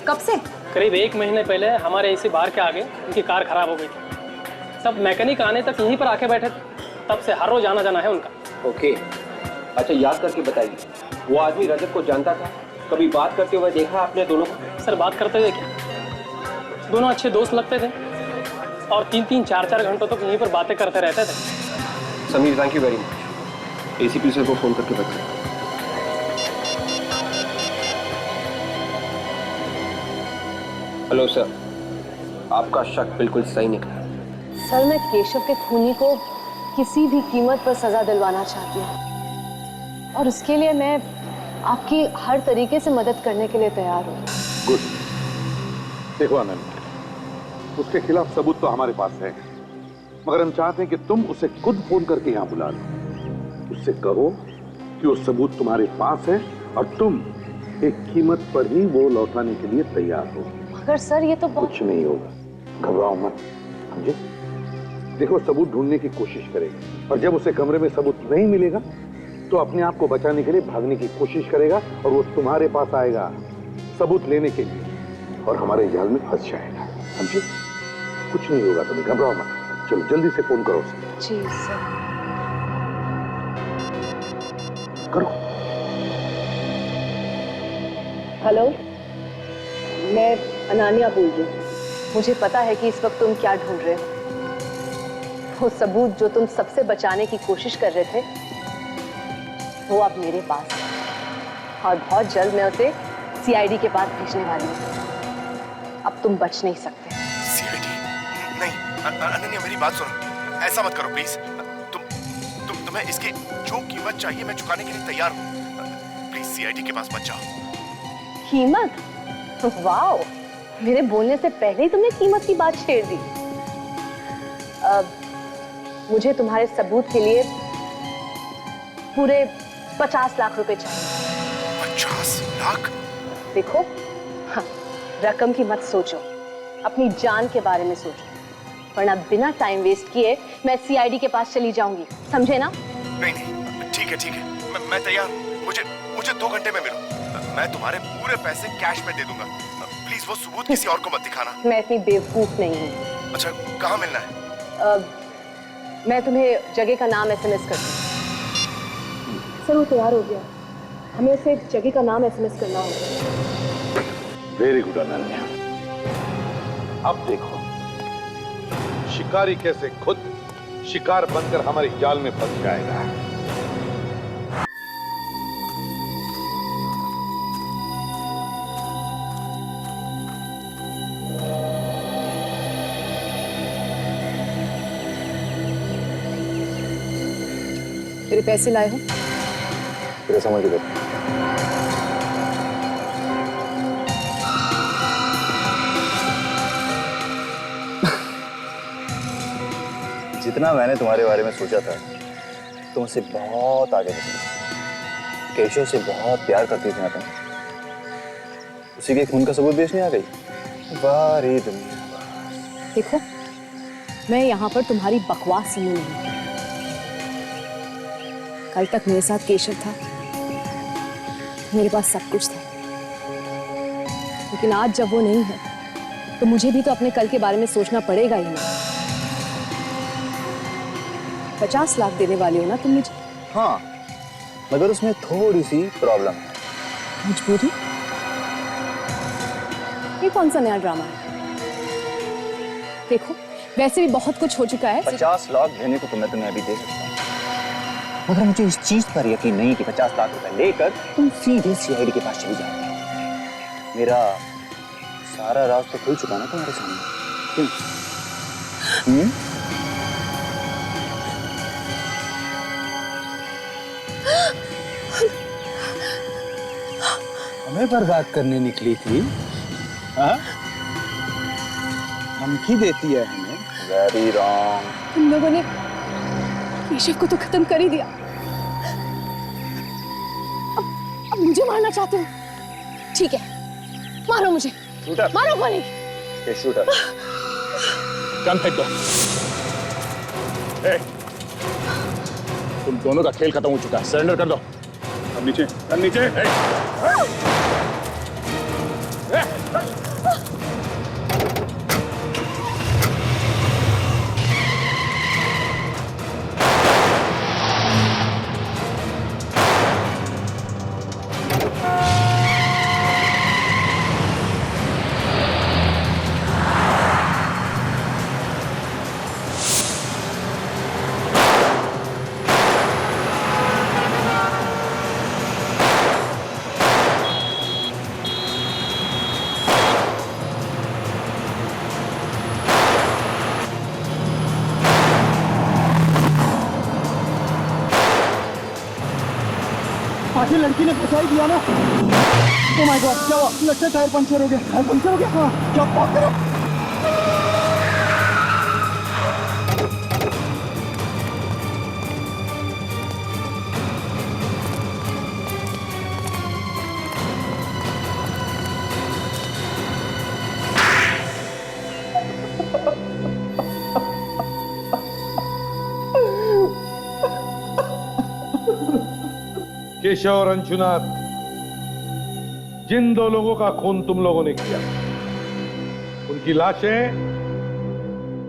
कब से? करीब 1 महीने पहले हमारे इसी बार के आगे उनकी कार खराब हो गई थी। सब मैकेनिक आने तक यहीं पर आके बैठे थे, तब से हर रोज आना जाना है उनका। ओके। अच्छा, याद करके बताइए, वो आदमी रजत को जानता था? कभी बात करते हुए देखा आपने दोनों को? सर, बात करते हुए क्या, दोनों अच्छे दोस्त लगते थे और 3-3, 4-4 घंटों तक यहीं पर बातें करते रहते थे। Sameer, thank you very much. ACP sir को फोन करके बताइए। हेलो सर, आपका शक बिल्कुल सही निकला। सर, मैं केशव के खूनी को किसी भी कीमत पर सजा दिलवाना चाहती हूँ और उसके लिए मैं आपकी हर तरीके से मदद करने के लिए तैयार हूँ। गुड। देखो आनंद, उसके खिलाफ सबूत तो हमारे पास है, मगर हम चाहते हैं कि तुम उसे खुद फोन करके यहाँ बुला लो। उससे कहो कि वो सबूत तुम्हारे पास है और तुम एक कीमत पर ही वो लौटाने के लिए तैयार हो। मगर सर, ये तो बहुत... कुछ नहीं होगा, घबराओ मत, समझे? देखो, सबूत ढूंढने की कोशिश करेगा और जब उसे कमरे में सबूत नहीं मिलेगा तो अपने आप को बचाने के लिए भागने की कोशिश करेगा और वो तुम्हारे पास आएगा सबूत लेने के लिए और हमारे जाल में फंस जाएगा, समझे? कुछ नहीं होगा, तुम्हें घबराओ मत। चलो जल्दी से फोन करो उसे। जी सर। करो। हेलो, मैं अनान्या बोल रही हूँ। मुझे पता है कि इस वक्त तुम क्या ढूंढ रहे हो। वो सबूत जो तुम सबसे बचाने की कोशिश कर रहे थे वो अब मेरे पास है और बहुत जल्द मैं उसे सीआईडी के पास भेजने वाली हूँ। अब तुम बच नहीं सकते। सीआईडी? नहीं अनन्या, मेरी बात सुनो, ऐसा मत करो प्लीज। तुम्हें इसकी जो कीमत चाहिए मैं चुकाने के लिए तैयार हूँ। प्लीज सीआईडी के पास मत जाओ। कीमत? वाओ, मेरे बोलने से पहले ही तुमने कीमत की बात छेड़ दी। मुझे तुम्हारे सबूत के लिए पूरे 50 लाख रुपए चाहिए। 50 लाख? देखो, हाँ, रकम की मत सोचो, अपनी जान के बारे में सोचो, वरना बिना टाइम वेस्ट किए मैं सीआईडी के पास चली जाऊंगी, समझे ना? नहीं, ठीक है, मैं तैयार हूँ। मुझे 2 घंटे में मिलो। मैं तुम्हारे पूरे पैसे कैश में दे दूंगा। प्लीज वो सबूत किसी और को मत दिखाना। मैं इतनी बेवकूफ नहीं हूँ। अच्छा, कहाँ मिलना है? मैं तुम्हें जगह का नाम एसएमएस कर दूँ। सर, वो तैयार हो गया, हमें उसे एक जगह का नाम एसएमएस करना होगा। Very good Ananya. अब देखो शिकारी कैसे खुद शिकार बनकर हमारे जाल में फंस जाएगा। तेरे पैसे लाए हो? तेरा सामान किधर? जितना मैंने तुम्हारे बारे में सोचा था, तुम उससे बहुत आगे निकली। केशव से बहुत प्यार करती थी ना तुम। उसी के खून का सबूत बेचने आ गई। वाह रे दुनिया। देखो, मैं यहाँ पर तुम्हारी बकवास सुनने नहीं। कल तक मेरे साथ केशव था, मेरे पास सब कुछ था, लेकिन आज जब वो नहीं है तो मुझे भी तो अपने कल के बारे में सोचना पड़ेगा ही ना। 50 लाख देने वाली हो ना तुम मुझे? हाँ, मगर उसमें थोड़ी सी प्रॉब्लम है। मजबूरी? ये कौन सा नया ड्रामा है? देखो वैसे भी बहुत कुछ हो चुका है। 50 लाख देने को तो मैं तुम्हें अभी दे सकता हूँ, मगर मुझे इस चीज पर यकीन नहीं कि 50 लाख रुपए लेकर तुम सीधे सीआईडी के पास चली जाओगे। मेरा सारा राज तो खुल चुका ना तुम्हारे सामने। क्यों? हमें बर्बाद करने निकली थी? हाँ? धमकी देती है हमें। Very wrong. तुम लोगों ने केशव को तो खत्म कर ही दिया, अब मुझे मारना चाहते हो? ठीक है, मारो मुझे, मारो गोली। शूटर, गन फेंक दो। तुम दोनों का खेल खत्म हो चुका है, सरेंडर कर दो। अब नीचे, अब नीचे। आखिर लड़की ने फंसा ही दिया ना। ओह माय गॉड, क्या हुआ? लगता है टायर पंचर हो गया। टायर पंचर हो गया? हाँ, क्या बात कर रहे हो? केशव और अंशुनाथ, जिन दो लोगों का खून तुम लोगों ने किया, उनकी लाशें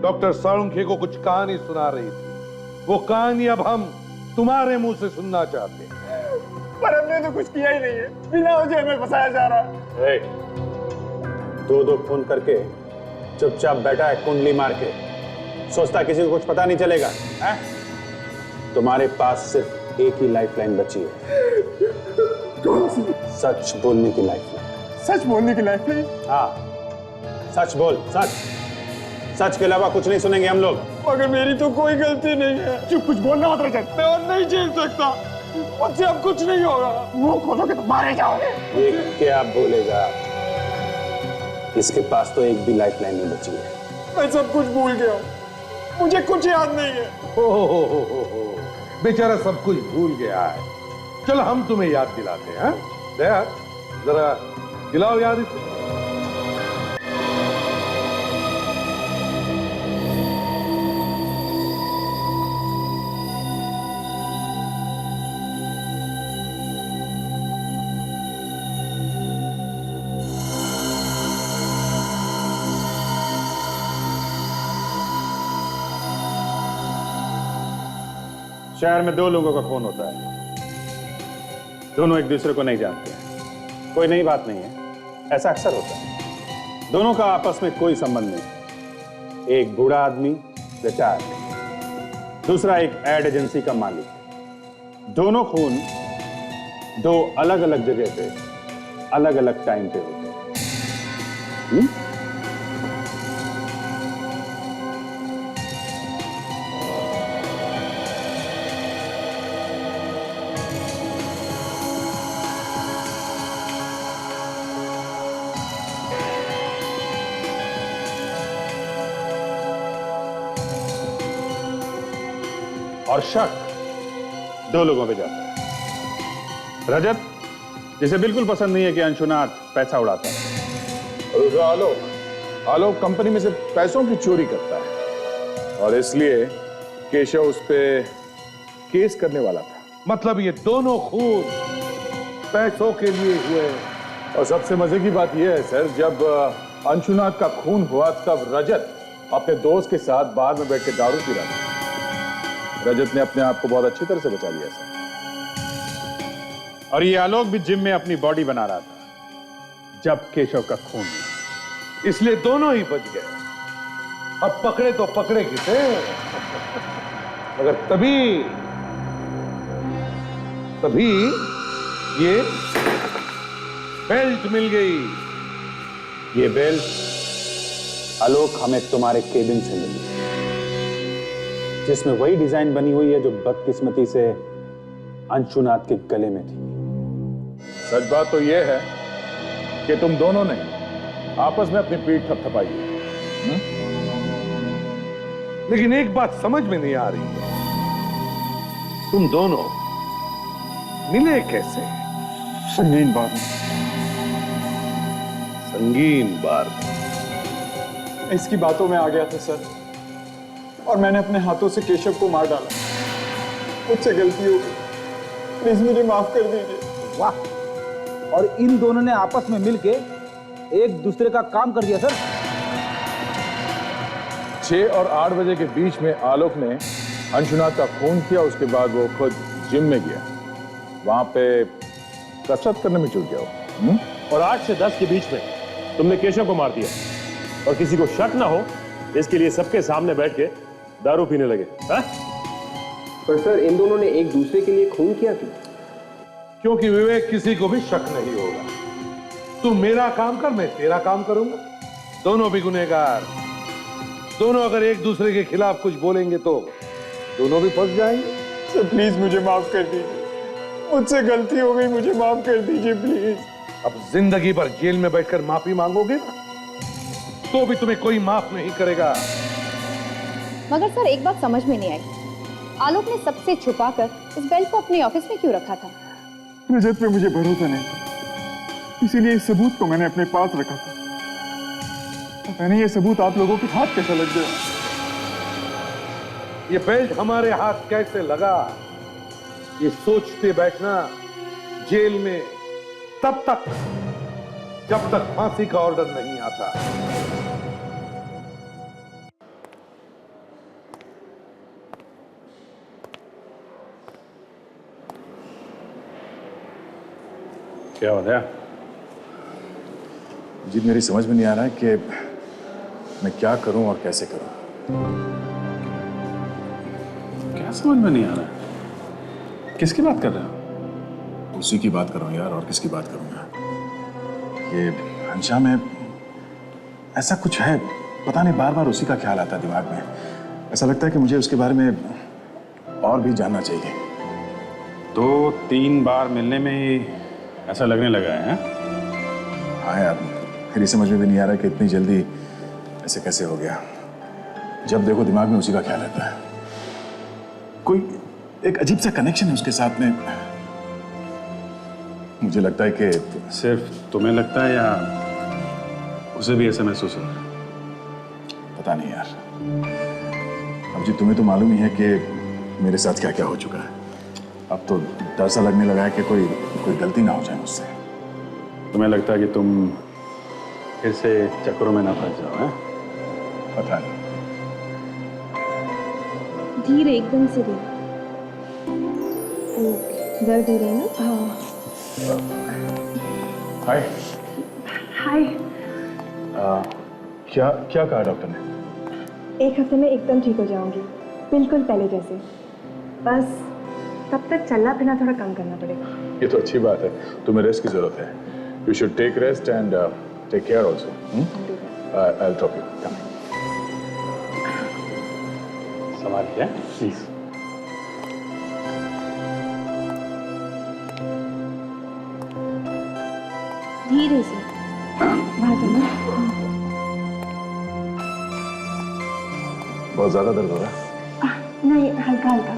डॉक्टर साळुंखे को कुछ कहानी सुना रही थी। वो कहानी अब हम तुम्हारे मुंह से सुनना चाहते हैं। पर हमने तो कुछ किया ही नहीं है, बिना वजह हमें फंसाया जा रहा है। दो खून करके चुपचाप बैठा है कुंडली मार के, सोचता किसी को कुछ पता नहीं चलेगा है? तुम्हारे पास सिर्फ एक ही लाइफलाइन बची है। सच बोलने की लाइफलाइन। सच बोलने की लाइफलाइन? हाँ, सच बोल, सच। सच के अलावा कुछ नहीं सुनेंगे हम लोग। मगर मेरी तो कोई गलती नहीं है। चुप, कुछ बोलना मत रजत। मैं और नहीं झेल सकता, मुझसे अब कुछ नहीं होगा। मुंह खोलोगे तो मारे जाओगे। ये क्या बोलेगा? इसके पास तो एक भी लाइफलाइन नहीं बची है। मैं सब कुछ भूल गया हूँ, मुझे कुछ याद नहीं है। हो, बेचारा सब कुछ भूल गया है। चलो हम तुम्हें याद दिलाते हैं। दया, जरा दिलाओ याद इसे। शहर में दो लोगों का खून होता है, दोनों एक दूसरे को नहीं जानते हैं। कोई नई बात नहीं है, ऐसा अक्सर होता है। दोनों का आपस में कोई संबंध नहीं। एक बूढ़ा आदमी रिटायर्ड, दूसरा एक एड एजेंसी का मालिक। दोनों खून दो अलग अलग जगह पे अलग अलग टाइम पे होते हैं। और शक दो लोगों पे जाता है। रजत, जिसे बिल्कुल पसंद नहीं है कि अंशुनाथ पैसा उड़ाता है। आलोक कंपनी में से पैसों की चोरी करता है और इसलिए केशव उस पे केस करने वाला था। मतलब ये दोनों खून पैसों के लिए हुए। और सबसे मजे की बात यह है सर, जब अंशुनाथ का खून हुआ तब रजत अपने दोस्त के साथ बार में बैठ के दारू पी रहा था। रजत ने अपने आप को बहुत अच्छी तरह से बचा लिया सर। और ये आलोक भी जिम में अपनी बॉडी बना रहा था जब केशव का खून हुआ। इसलिए दोनों ही बच गए। अब पकड़े तो पकड़े किसे, मगर तभी ये बेल्ट मिल गई। ये बेल्ट आलोक हमें तुम्हारे केबिन से मिली, जिसमें वही डिजाइन बनी हुई है जो बदकिस्मती से अंशुनाथ के गले में थी। सच बात तो यह है कि तुम दोनों ने आपस में अपनी पीठ थपथपाई है। लेकिन एक बात समझ में नहीं आ रही है, तुम दोनों मिले कैसे? संगीन बार में। संगीन बार में? इसकी बातों में आ गया था सर, और मैंने अपने हाथों से केशव को मार डाला। मुझसे गलती हो गई, प्लीज मुझे माफ कर दीजिए। वाह, और इन दोनों ने आपस में मिलके एक दूसरे का काम कर दिया सर। 6 और 8 बजे के बीच में आलोक ने अंशुनाथ का खून किया। उसके बाद वो खुद जिम में गया, वहां पे कसरत करने में जुट गया। और 8 से 10 के बीच में तुमने केशव को मार दिया, और किसी को शक ना हो इसके लिए सबके सामने बैठ के दारू पीने लगे। हा? पर सर, इन दोनों ने एक दूसरे के लिए खून किया क्यों? क्योंकि विवेक किसी को भी शक नहीं होगा। तू मेरा काम कर, मैं तेरा काम करूंगा। दोनों भी गुनहगार। दोनों अगर एक दूसरे के खिलाफ कुछ बोलेंगे तो दोनों भी फंस जाएंगे। तो प्लीज मुझे माफ कर दीजिए, मुझसे गलती हो गई, मुझे माफ कर दीजिए प्लीज। अब जिंदगी भर जेल में बैठकर माफी मांगोगे ना, तो भी तुम्हें कोई माफ नहीं करेगा। मगर सर, एक बात समझ में नहीं आई, आलोक ने सबसे छुपाकर इस बेल्ट को अपने ऑफिस में क्यों रखा था? रजत पे मुझे भरोसा नहीं था, इसीलिए इस सबूत को मैंने अपने पास रखा था। पता नहीं ये सबूत आप लोगों के हाथ कैसा लग गया। ये बेल्ट हमारे हाथ कैसे लगा, ये सोचते बैठना जेल में तब तक जब तक फांसी का ऑर्डर नहीं आता। क्या हो गया? जी मेरी समझ में नहीं आ रहा है कि मैं क्या करूं और कैसे करूं। क्या समझ में नहीं आ रहा है? किसकी बात कर रहे हो? उसी की बात कर रहा हूं यार, और किसकी बात करूंगा। ये हंशा में ऐसा कुछ है, पता नहीं, बार बार उसी का ख्याल आता है दिमाग में। ऐसा लगता है कि मुझे उसके बारे में और भी जानना चाहिए। 2-3 बार मिलने में ही ऐसा लगने लगा है? हाँ यार, फिर समझ में भी नहीं आ रहा कि इतनी जल्दी ऐसे कैसे हो गया। जब देखो दिमाग में उसी का ख्याल रहता है। कोई एक अजीब सा कनेक्शन है उसके साथ में। मुझे लगता है कि सिर्फ तुम्हें लगता है या उसे भी ऐसा महसूस हो? पता नहीं यार। अब जी तुम्हें तो मालूम ही है कि मेरे साथ क्या क्या हो चुका है। अब तो डर सा लगने लगा है कि कोई गलती ना हो जाए मुझसे। तुम्हें लगता है कि तुम फिर से चक्करों में ना फंस जाओ? हैं? पता नहीं। धीरे, एकदम से धीरे। दर्द हो रहा है ना? हाँ। हाय। हाय। क्या कहा डॉक्टर ने? 1 हफ्ते में एकदम ठीक हो जाऊंगी, बिल्कुल पहले जैसे। बस तब तक चलना फिरना थोड़ा कम करना पड़ेगा। ये तो अच्छी बात है, तुम्हें रेस्ट की जरूरत है। You should take rest and take care also. I will drop you. संभालिए प्लीज। धीरे से वहां जाना। बहुत ज्यादा दर्द हो रहा है? नहीं, हल्का हल्का।